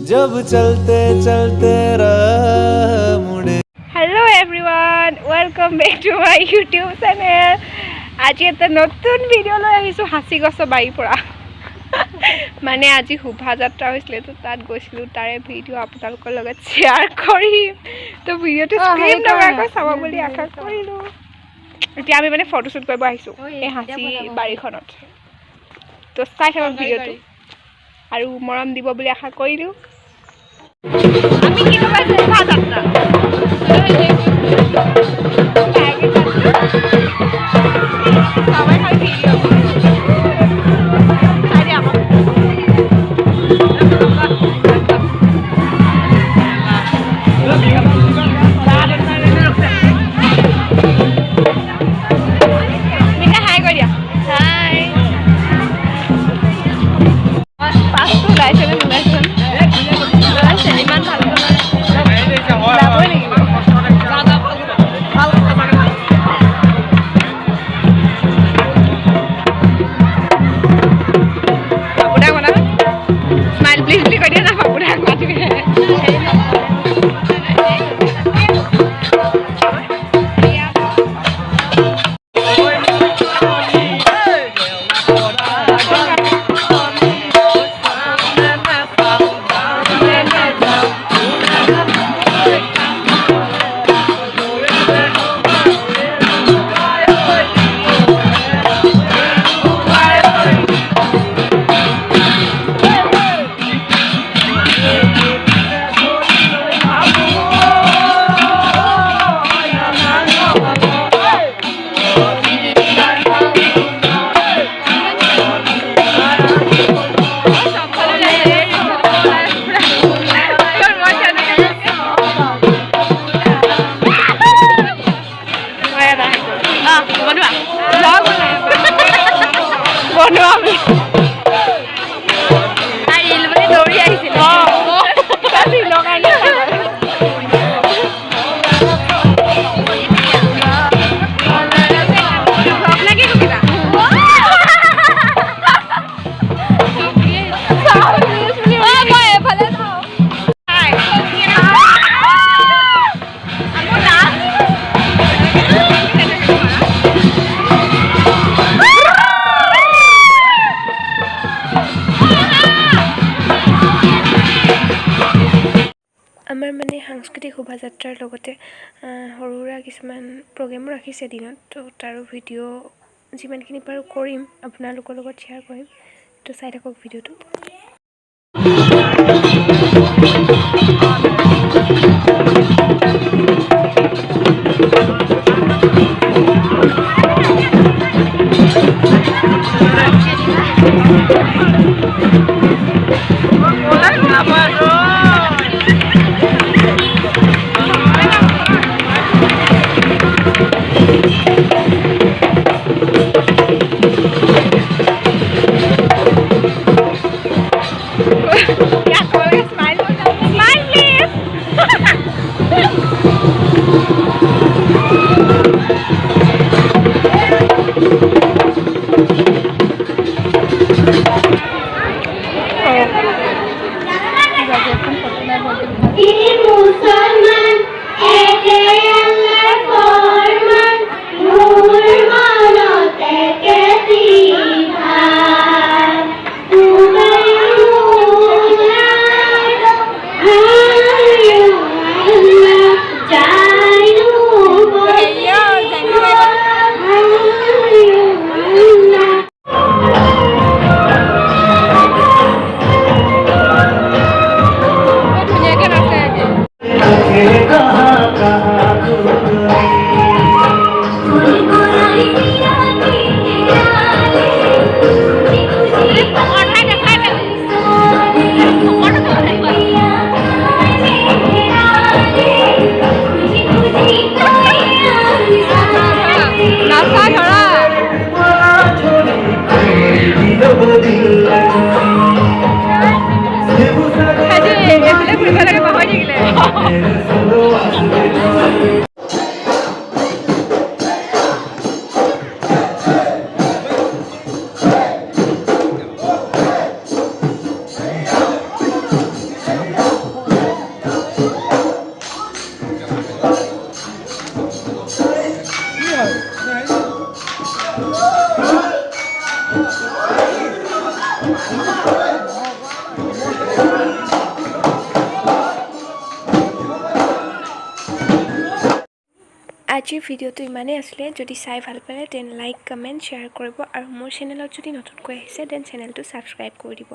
जब चलते चलते राह मुड़े। Hello everyone, welcome back to my YouTube channel. आज এটা নতুন ভিডিও লৈ আহিছো হাসি গছ বাই পৰা। মানে আজি শোভাযাত্ৰা হৈছিল তো তাত গৈছিলো, তাৰে ভিডিও আপোনালোকৰ লগত শেয়াৰ কৰিম। তো ভিডিওটো স্ক্ৰীন নকৰাকৈ চাব বুলি আশা কৰিলো। এতিয়া আমি মানে ফটোশুট কৰিব আহিছো এই হাসি বাৰীখনত। তো চাই থাকক ভিডিওটো আৰু মৰম দিব বুলি আশা কৰিলো। আমি কি কৰিছো শোভাযাত্ৰা আমাৰ মানে সাংস্কৃতিক শোভাযাত্ৰাৰ লগতে সৰু সুৰা কিছুমান প্ৰগ্ৰেমো ৰাখিছে দিনত। তো তাৰো ভিডিঅ' যিমানখিনি পাৰোঁ কৰিম, আপোনালোকৰ লগত শ্বেয়াৰ কৰিম। তো চাই থাকক ভিডিঅ'টো। আজিৰ ভিডিঅ'টো ইমানেই আছিলে যদি চাই ভাল পালে দেন লাইক কমেণ্ট শ্বেয়াৰ কৰিব আৰু মোৰ চেনেলত যদি নতুনকৈ আহিছে দেন চেনেলটো ছাবস্ক্ৰাইব কৰি দিব